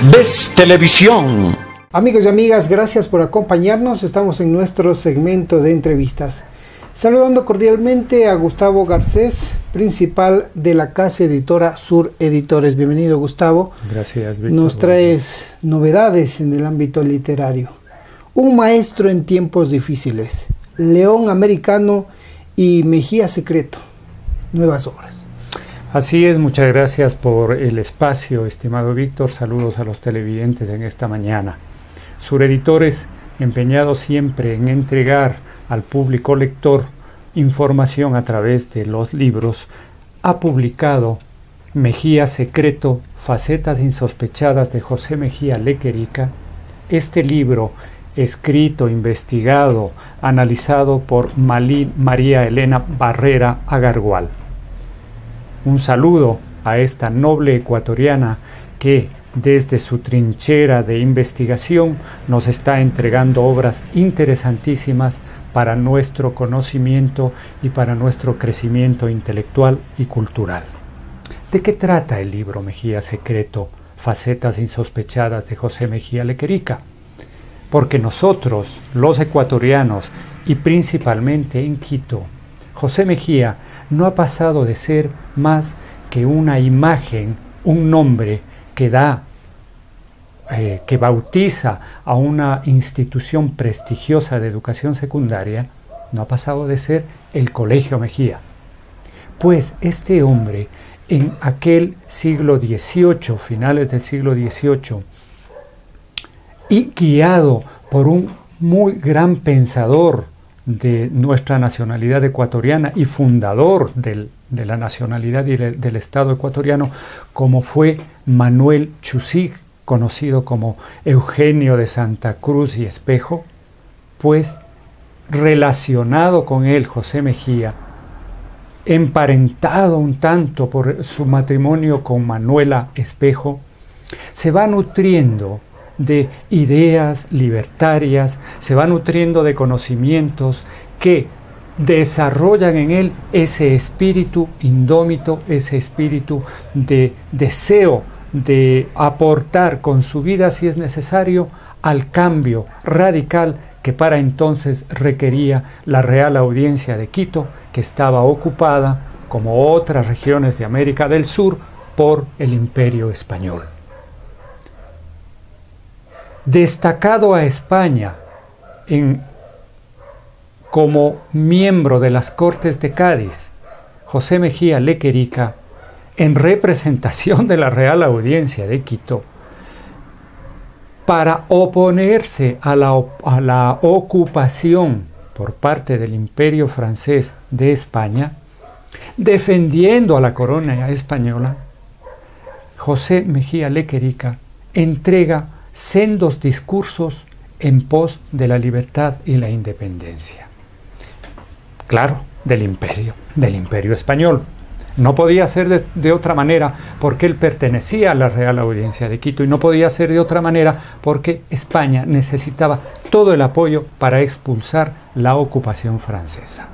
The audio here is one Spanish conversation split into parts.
Ves Televisión. Amigos y amigas, gracias por acompañarnos. Estamos en nuestro segmento de entrevistas. Saludando cordialmente a Gustavo Garcés, principal de la casa editora Sur Editores. Bienvenido, Gustavo. Gracias, Víctor. Nos traes novedades en el ámbito literario. Un maestro en tiempos difíciles, León Americano y Mejía Secreto. Nuevas obras. Así es, muchas gracias por el espacio, estimado Víctor. Saludos a los televidentes en esta mañana. Sur Editores, empeñado siempre en entregar al público lector información a través de los libros, ha publicado Mejía Secreto, facetas insospechadas de José Mejía Lequerica. Este libro, escrito, investigado, analizado por María Elena Barrera Agarwal. Un saludo a esta noble ecuatoriana que desde su trinchera de investigación nos está entregando obras interesantísimas para nuestro conocimiento y para nuestro crecimiento intelectual y cultural. ¿De qué trata el libro Mejía Secreto, facetas insospechadas de José Mejía Lequerica? Porque nosotros, los ecuatorianos, y principalmente en Quito, José Mejía no ha pasado de ser más que una imagen, un nombre que que bautiza a una institución prestigiosa de educación secundaria. No ha pasado de ser el Colegio Mejía. Pues este hombre, en aquel siglo XVIII, finales del siglo XVIII, y guiado por un muy gran pensador de nuestra nacionalidad ecuatoriana y fundador de la nacionalidad y del Estado ecuatoriano, como fue Manuel Chusig, conocido como Eugenio de Santa Cruz y Espejo, pues relacionado con él José Mejía, emparentado un tanto por su matrimonio con Manuela Espejo, se va nutriendo de ideas libertarias, se va nutriendo de conocimientos que desarrollan en él ese espíritu indómito, ese espíritu de deseo de aportar con su vida, si es necesario, al cambio radical que para entonces requería la Real Audiencia de Quito, que estaba ocupada, como otras regiones de América del Sur, por el Imperio Español. Destacado a España como miembro de las Cortes de Cádiz, José Mejía Lequerica, en representación de la Real Audiencia de Quito, para oponerse a la ocupación por parte del Imperio francés de España, defendiendo a la corona española, José Mejía Lequerica entrega sendos discursos en pos de la libertad y la independencia. Claro, del imperio español. No podía ser de otra manera porque él pertenecía a la Real Audiencia de Quito, y no podía ser de otra manera porque España necesitaba todo el apoyo para expulsar la ocupación francesa.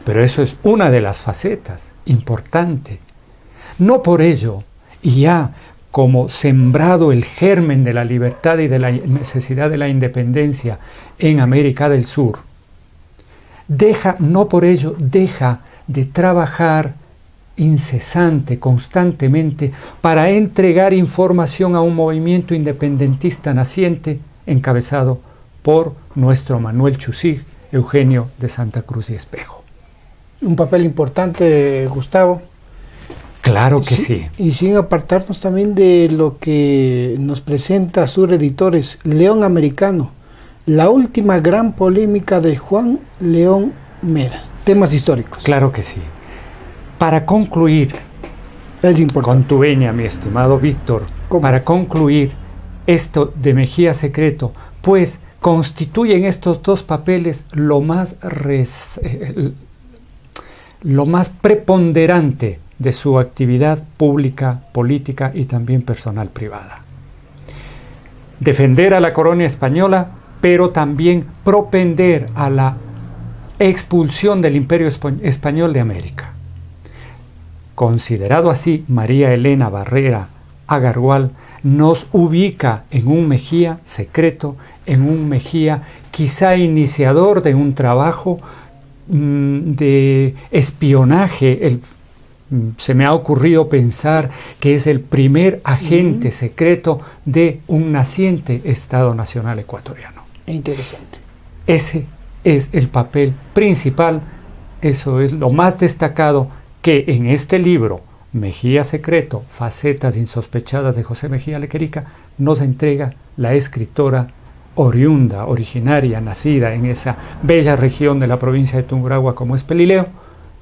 Pero eso es una de las facetas importante. No por ello, y ya como sembrado el germen de la libertad y de la necesidad de la independencia en América del Sur, no por ello deja de trabajar constantemente para entregar información a un movimiento independentista naciente encabezado por nuestro Manuel Chusig, Eugenio de Santa Cruz y Espejo. Un papel importante, Gustavo. Claro que sí. Y sin apartarnos también de lo que nos presenta Sur Editores, León Americano, la última gran polémica de Juan León Mera. Temas históricos. Claro que sí. Para concluir, es importante. Con tu veña, mi estimado Víctor, para concluir esto de Mejía Secreto, pues constituyen estos dos papeles lo más preponderante de su actividad pública, política y también personal privada. Defender a la corona española, pero también propender a la expulsión del Imperio Español de América. Considerado así, María Elena Barrera Agarwal nos ubica en un Mejía secreto, en un Mejía quizá iniciador de un trabajo de espionaje. Se me ha ocurrido pensar que es el primer agente secreto de un naciente Estado Nacional ecuatoriano. Interesante. Ese es el papel principal, eso es lo más destacado que en este libro, Mejía Secreto, facetas insospechadas de José Mejía Lequerica, nos entrega la escritora oriunda, originaria, nacida en esa bella región de la provincia de Tungurahua como es Pelileo,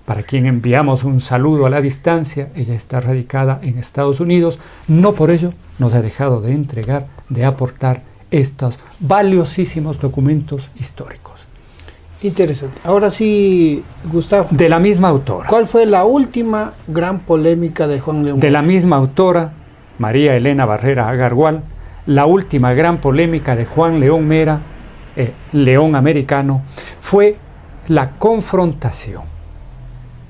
para quien enviamos un saludo a la distancia. Ella está radicada en Estados Unidos, no por ello nos ha dejado de entregar, de aportar estos valiosísimos documentos históricos. Interesante. Ahora sí, Gustavo. De la misma autora. ¿Cuál fue la última gran polémica de Juan León? De la misma autora, María Elena Barrera Agarwal, la última gran polémica de Juan León Mera, León Americano, fue la confrontación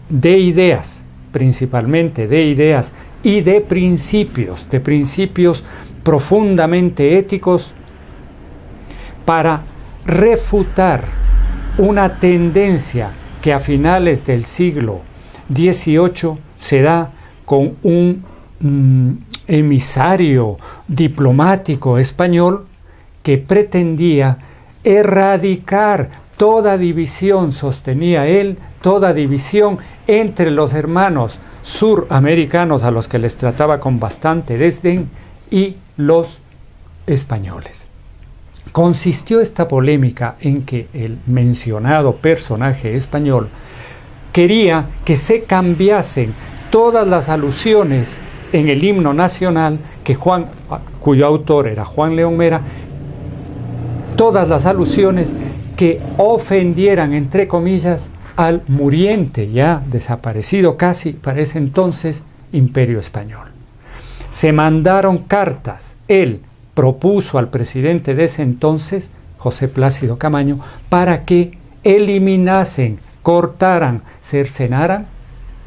de ideas, principalmente de ideas y de principios profundamente éticos, para refutar una tendencia que a finales del siglo XVIII se da con un emisario diplomático español que pretendía erradicar toda división, sostenía él, toda división entre los hermanos suramericanos, a los que les trataba con bastante desdén, y los españoles. Consistió esta polémica en que el mencionado personaje español quería que se cambiasen todas las alusiones en el himno nacional, cuyo autor era Juan León Mera, todas las alusiones que ofendieran, entre comillas, al muriente, ya desaparecido casi para ese entonces, Imperio Español. Se mandaron cartas, él propuso al presidente de ese entonces, José Plácido Camaño, para que eliminasen, cortaran, cercenaran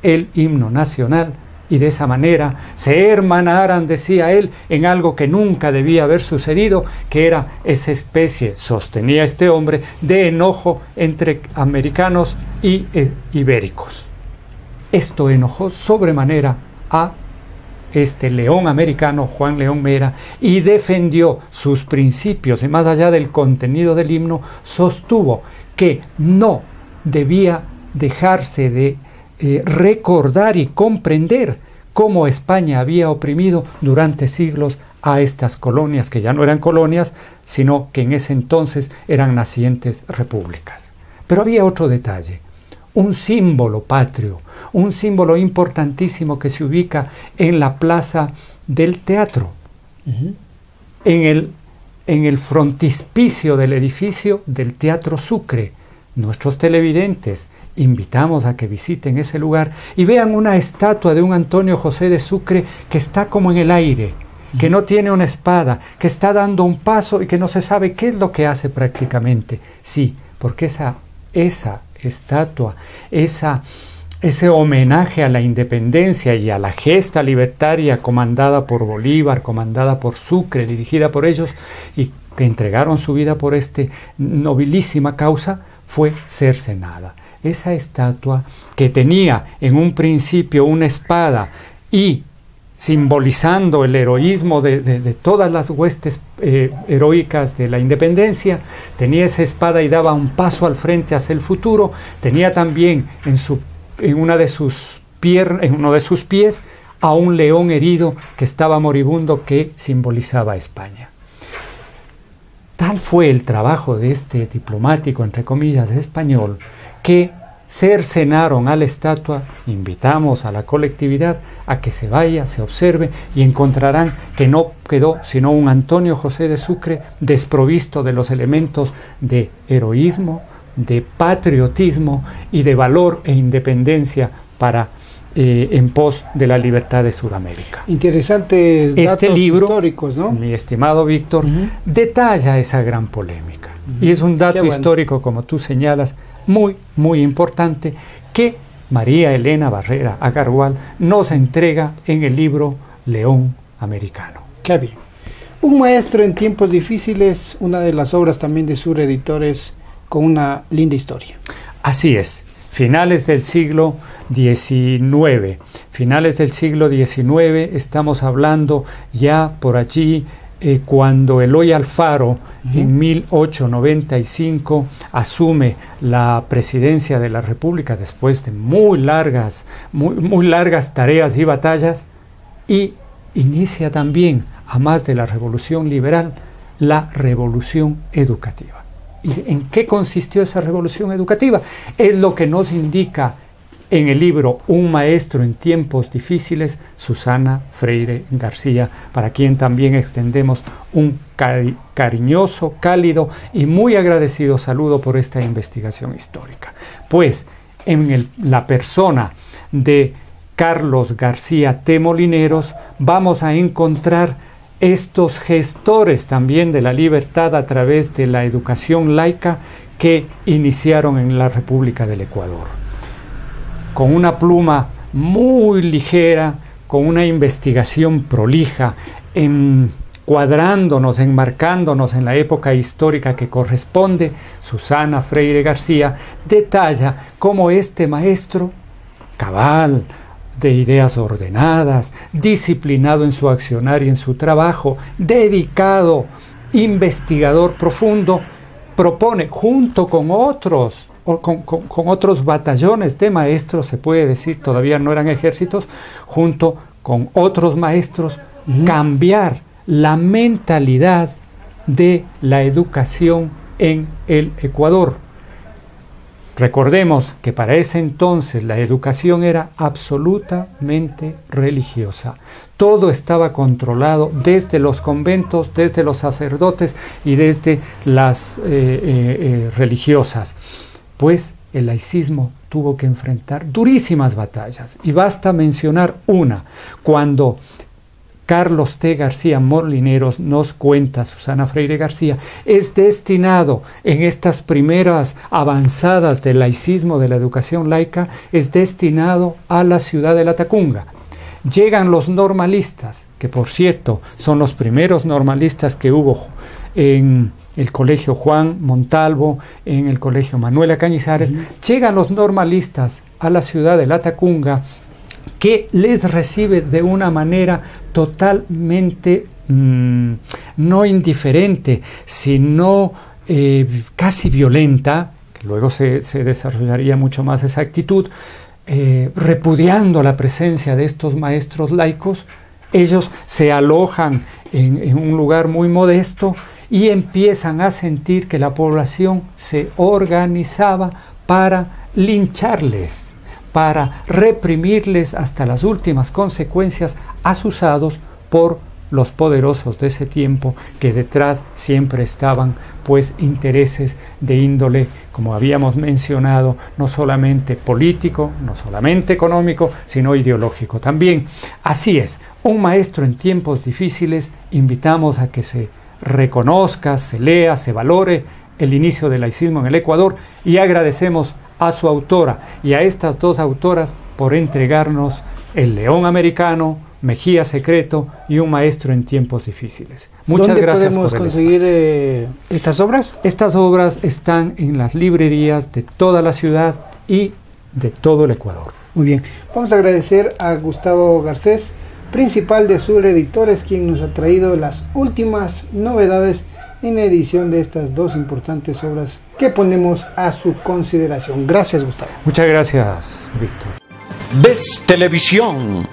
el himno nacional y de esa manera se hermanaran, decía él, en algo que nunca debía haber sucedido, que era esa especie, sostenía este hombre, de enojo entre americanos y ibéricos. Esto enojó sobremanera a este León Americano, Juan León Mera, y defendió sus principios, y más allá del contenido del himno, sostuvo que no debía dejarse de recordar y comprender cómo España había oprimido durante siglos a estas colonias, que ya no eran colonias, sino que en ese entonces eran nacientes repúblicas. Pero había otro detalle, un símbolo patrio, un símbolo importantísimo que se ubica en la plaza del teatro, en el frontispicio del edificio del Teatro Sucre. Nuestros televidentes invitamos a que visiten ese lugar y vean una estatua de un Antonio José de Sucre que está como en el aire, que no tiene una espada, que está dando un paso y que no se sabe qué es lo que hace prácticamente. Sí, porque esa estatua, ese homenaje a la independencia y a la gesta libertaria comandada por Bolívar, comandada por Sucre, dirigida por ellos, y que entregaron su vida por esta nobilísima causa, fue cercenada. Esa estatua, que tenía en un principio una espada y simbolizando el heroísmo de todas las huestes heroicas de la independencia, tenía esa espada y daba un paso al frente hacia el futuro. Tenía también en uno de sus pies a un león herido que estaba moribundo, que simbolizaba a España. Tal fue el trabajo de este diplomático, entre comillas, español, que cercenaron a la estatua. Invitamos a la colectividad a que se vaya, se observe, y encontrarán que no quedó sino un Antonio José de Sucre desprovisto de los elementos de heroísmo, de patriotismo y de valor e independencia en pos de la libertad de Sudamérica. Interesantes datos históricos, ¿no? Mi estimado Víctor, detalla esa gran polémica. Y es un dato histórico, como tú señalas, muy, muy importante, que María Elena Barrera Agarwal nos entrega en el libro León Americano. Qué bien. Un maestro en tiempos difíciles, una de las obras también de Sur Editores, con una linda historia. Así es. Finales del siglo XIX. Finales del siglo XIX, estamos hablando ya por allí cuando Eloy Alfaro en 1895 asume la presidencia de la República después de muy largas tareas y batallas, y inicia también, a más de la revolución liberal, la revolución educativa. ¿Y en qué consistió esa revolución educativa? Es lo que nos indica en el libro Un maestro en tiempos difíciles, Susana Freire García, para quien también extendemos un cariñoso, cálido y muy agradecido saludo por esta investigación histórica. Pues en la persona de Carlos García T. Molineros vamos a encontrar estos gestores también de la libertad a través de la educación laica que iniciaron en la República del Ecuador. Con una pluma muy ligera, con una investigación prolija, encuadrándonos, enmarcándonos en la época histórica que corresponde, Susana Freire García detalla cómo este maestro cabal, de ideas ordenadas, disciplinado en su accionar y en su trabajo, dedicado, investigador profundo, propone junto con otros, con otros batallones de maestros, se puede decir, todavía no eran ejércitos, junto con otros maestros, cambiar la mentalidad de la educación en el Ecuador. Recordemos que para ese entonces la educación era absolutamente religiosa. Todo estaba controlado desde los conventos, desde los sacerdotes y desde las religiosas. Pues el laicismo tuvo que enfrentar durísimas batallas. Y basta mencionar una, cuando Carlos T. García Molineros nos cuenta, Susana Freire García, es destinado en estas primeras avanzadas del laicismo, de la educación laica, es destinado a la ciudad de La Tacunga. Llegan los normalistas, que por cierto son los primeros normalistas que hubo en el colegio Juan Montalvo, en el colegio Manuela Cañizares. Llegan los normalistas a la ciudad de La Tacunga, que les recibe de una manera totalmente no indiferente, sino casi violenta, que luego se desarrollaría mucho más esa actitud, repudiando la presencia de estos maestros laicos. Ellos se alojan en un lugar muy modesto y empiezan a sentir que la población se organizaba para lincharles, para reprimirles hasta las últimas consecuencias, asusados por los poderosos de ese tiempo, que detrás siempre estaban pues intereses de índole, como habíamos mencionado, no solamente político, no solamente económico, sino ideológico también. Así es, un maestro en tiempos difíciles, invitamos a que se reconozca, se lea, se valore el inicio del laicismo en el Ecuador, y agradecemos a su autora y a estas dos autoras por entregarnos El León Americano, Mejía Secreto y Un maestro en tiempos difíciles. Muchas gracias. ¿Dónde podemos conseguir estas obras? Estas obras están en las librerías de toda la ciudad y de todo el Ecuador. Muy bien, vamos a agradecer a Gustavo Garcés, principal de Sur Editores, quien nos ha traído las últimas novedades en la edición de estas dos importantes obras que ponemos a su consideración. Gracias, Gustavo. Muchas gracias, Víctor. Ves Televisión.